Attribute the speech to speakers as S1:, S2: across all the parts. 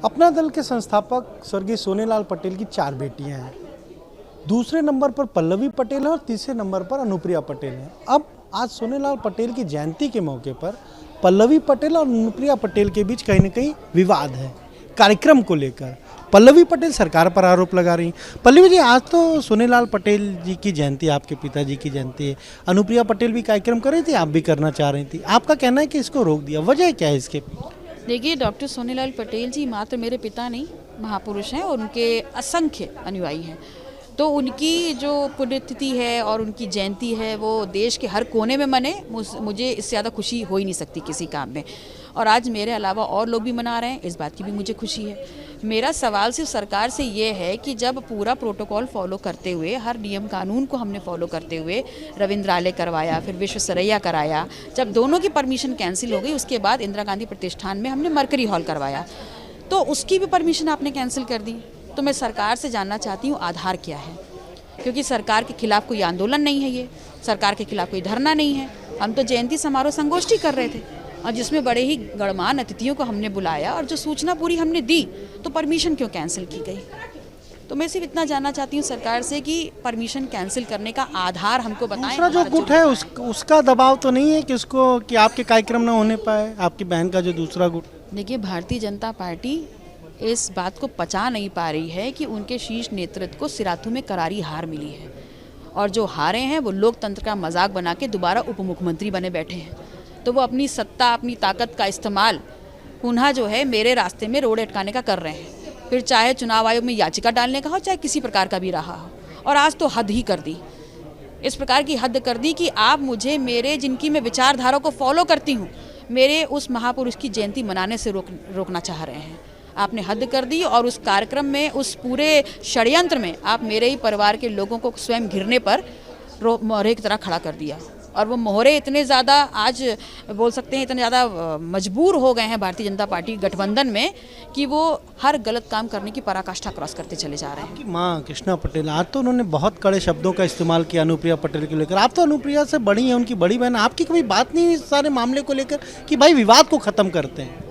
S1: अपना दल के संस्थापक स्वर्गीय सोनेलाल पटेल की 4 बेटियां हैं। दूसरे नंबर पर पल्लवी पटेल है और तीसरे नंबर पर अनुप्रिया पटेल है। अब आज सोनेलाल पटेल की जयंती के मौके पर पल्लवी पटेल और अनुप्रिया पटेल के बीच कहीं न कहीं विवाद है कार्यक्रम को लेकर। पल्लवी पटेल सरकार पर आरोप लगा रही। पल्लवी जी, आज तो सोनेलाल पटेल जी की जयंती, आपके पिताजी की जयंती है। अनुप्रिया पटेल भी कार्यक्रम कर रही थी, आप भी करना चाह रही थी। आपका कहना है कि इसको रोक दिया, वजह क्या है इसके?
S2: देखिए, डॉक्टर सोनेलाल पटेल जी मात्र मेरे पिता नहीं, महापुरुष हैं और उनके असंख्य अनुयायी हैं। तो उनकी जो पुण्यतिथि है और उनकी जयंती है वो देश के हर कोने में मने, मुझे इससे ज़्यादा खुशी हो ही नहीं सकती किसी काम में। और आज मेरे अलावा और लोग भी मना रहे हैं, इस बात की भी मुझे खुशी है। मेरा सवाल सिर्फ सरकार से ये है कि जब पूरा प्रोटोकॉल फॉलो करते हुए, हर नियम कानून को हमने फॉलो करते हुए रविंद्रालय करवाया, फिर विश्व सरैया कराया, जब दोनों की परमिशन कैंसिल हो गई उसके बाद इंदिरा गांधी प्रतिष्ठान में हमने मरकरी हॉल करवाया, तो उसकी भी परमिशन आपने कैंसिल कर दी। तो मैं सरकार से जानना चाहती हूँ आधार क्या है, क्योंकि सरकार के खिलाफ कोई आंदोलन नहीं है, ये सरकार के खिलाफ कोई धरना नहीं है। हम तो जयंती समारोह संगोष्ठी कर रहे थे और जिसमें बड़े ही गणमान्य अतिथियों को हमने बुलाया और जो सूचना पूरी हमने दी, तो परमिशन क्यों कैंसिल की गई? तो मैं सिर्फ इतना जानना चाहती हूँ सरकार से कि परमिशन कैंसिल करने का आधार हमको बताएं।
S1: दूसरा जो गुट है उसका दबाव तो नहीं है कि उसको कि आपके कार्यक्रम ना होने पाए, आपकी बहन का जो दूसरा गुट?
S2: देखिए, भारतीय जनता पार्टी इस बात को पचा नहीं पा रही है कि उनके शीर्ष नेतृत्व को सिराथू में करारी हार मिली है और जो हारे हैं वो लोकतंत्र का मजाक बना के दोबारा उप मुख्यमंत्री बने बैठे हैं। तो वो अपनी सत्ता, अपनी ताकत का इस्तेमाल पुनः जो है मेरे रास्ते में रोड़े अटकाने का कर रहे हैं, फिर चाहे चुनाव आयोग में याचिका डालने का हो, चाहे किसी प्रकार का भी रहा हो। और आज तो हद ही कर दी, इस प्रकार की हद कर दी कि आप मुझे मेरे जिनकी मैं विचारधारा को फॉलो करती हूँ, मेरे उस महापुरुष की जयंती मनाने से रोकना चाह रहे हैं। आपने हद कर दी और उस कार्यक्रम में, उस पूरे षड्यंत्र में आप मेरे ही परिवार के लोगों को स्वयं घिरने पर मोहरे की तरह खड़ा कर दिया। और वो मोहरे इतने ज़्यादा, आज बोल सकते हैं इतने ज़्यादा मजबूर हो गए हैं भारतीय जनता पार्टी गठबंधन में कि वो हर गलत काम करने की पराकाष्ठा क्रॉस करते चले जा रहे हैं।
S1: आपकी माँ कृष्णा पटेल, आज तो उन्होंने बहुत कड़े शब्दों का इस्तेमाल किया अनुप्रिया पटेल को लेकर। आप तो अनुप्रिया से बड़ी हैं, उनकी बड़ी बहन, आपकी कभी बात नहीं इस सारे मामले को लेकर कि भाई विवाद को ख़त्म करते हैं?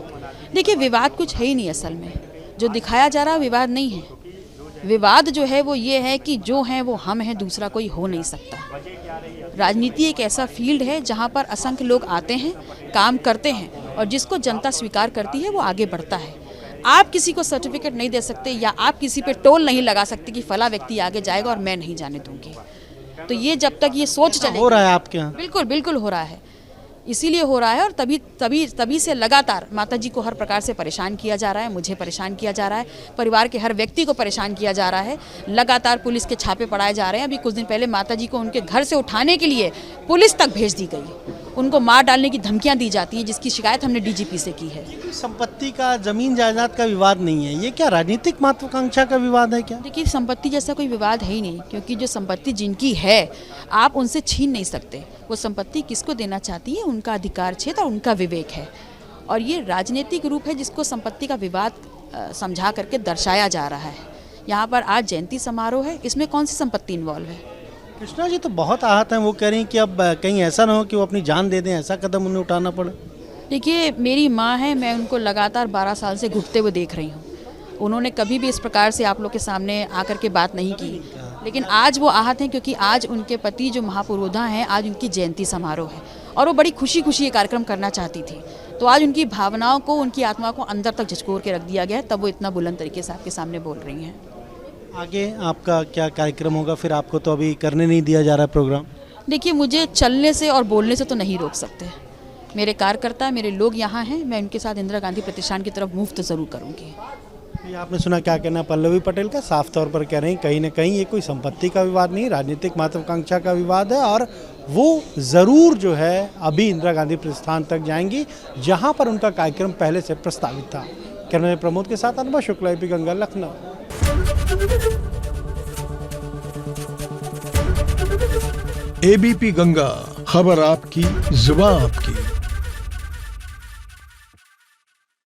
S2: देखिए, विवाद कुछ है ही नहीं, असल में जो दिखाया जा रहा है विवाद नहीं है। विवाद जो है वो ये है कि जो है वो हम हैं, दूसरा कोई हो नहीं सकता। राजनीति एक ऐसा फील्ड है जहाँ पर असंख्य लोग आते हैं, काम करते हैं और जिसको जनता स्वीकार करती है वो आगे बढ़ता है। आप किसी को सर्टिफिकेट नहीं दे सकते या आप किसी पे टोल नहीं लगा सकते कि फला व्यक्ति आगे जाएगा और मैं नहीं जाने दूंगी। तो ये जब तक ये सोच चले,
S1: हो रहा है आपके यहाँ?
S2: बिल्कुल बिल्कुल हो रहा है, इसीलिए हो रहा है। और तभी से लगातार माताजी को हर प्रकार से परेशान किया जा रहा है, मुझे परेशान किया जा रहा है, परिवार के हर व्यक्ति को परेशान किया जा रहा है। लगातार पुलिस के छापे पड़ाए जा रहे हैं। अभी कुछ दिन पहले माताजी को उनके घर से उठाने के लिए पुलिस तक भेज दी गई, उनको मार डालने की धमकियां दी जाती हैं, जिसकी शिकायत हमने डीजीपी से की है।
S1: संपत्ति का, जमीन जायदाद का विवाद नहीं है, ये क्या राजनीतिक महत्वाकांक्षा का विवाद है क्या?
S2: देखिए, संपत्ति जैसा कोई विवाद है ही नहीं, क्योंकि जो संपत्ति जिनकी है आप उनसे छीन नहीं सकते। वो संपत्ति किसको देना चाहती है उनका अधिकार क्षेत्र और उनका विवेक है। और ये राजनीतिक रूप है जिसको संपत्ति का विवाद समझा करके दर्शाया जा रहा है। यहाँ पर आज जयंती समारोह है, इसमें कौन सी संपत्ति इन्वॉल्व है?
S1: कृष्णा जी तो बहुत आहत हैं, वो कह रही हैं कि अब कहीं ऐसा ना हो कि वो अपनी जान दे दें, ऐसा कदम उन्हें उठाना पड़े।
S2: देखिए, मेरी माँ है, मैं उनको लगातार 12 साल से घुटते हुए देख रही हूँ। उन्होंने कभी भी इस प्रकार से आप लोग के सामने आकर के बात नहीं की, लेकिन आज वो आहत हैं क्योंकि आज उनके पति जो महापुरोधा हैं, आज उनकी जयंती समारोह है और वो बड़ी खुशी खुशी ये कार्यक्रम करना चाहती थी। तो आज उनकी भावनाओं को, उनकी आत्मा को अंदर तक झकझोर के रख दिया गया है, तब वो इतना बुलंद तरीके से आपके सामने बोल रही हैं।
S1: आगे आपका क्या कार्यक्रम होगा फिर? आपको तो अभी करने नहीं दिया जा रहा है प्रोग्राम।
S2: देखिए, मुझे चलने से और बोलने से तो नहीं रोक सकते। मेरे कार्यकर्ता, मेरे लोग यहाँ हैं, मैं उनके साथ इंदिरा गांधी प्रतिष्ठान की तरफ मुफ्त ज़रूर करूँगी।
S1: ये आपने सुना क्या कहना पल्लवी पटेल का? साफ तौर पर कह रहे हैं कहीं ना कहीं ये कोई संपत्ति का विवाद नहीं, राजनीतिक महत्वाकांक्षा का विवाद है और वो ज़रूर जो है अभी इंदिरा गांधी प्रतिष्ठान तक जाएंगी जहां पर उनका कार्यक्रम पहले से प्रस्तावित था। कैमरा प्रमोद के साथ अनुभव शुक्ला, एपी गंगा, लखनऊ।
S3: एबीपी गंगा, खबर आपकी, जुबान आपकी।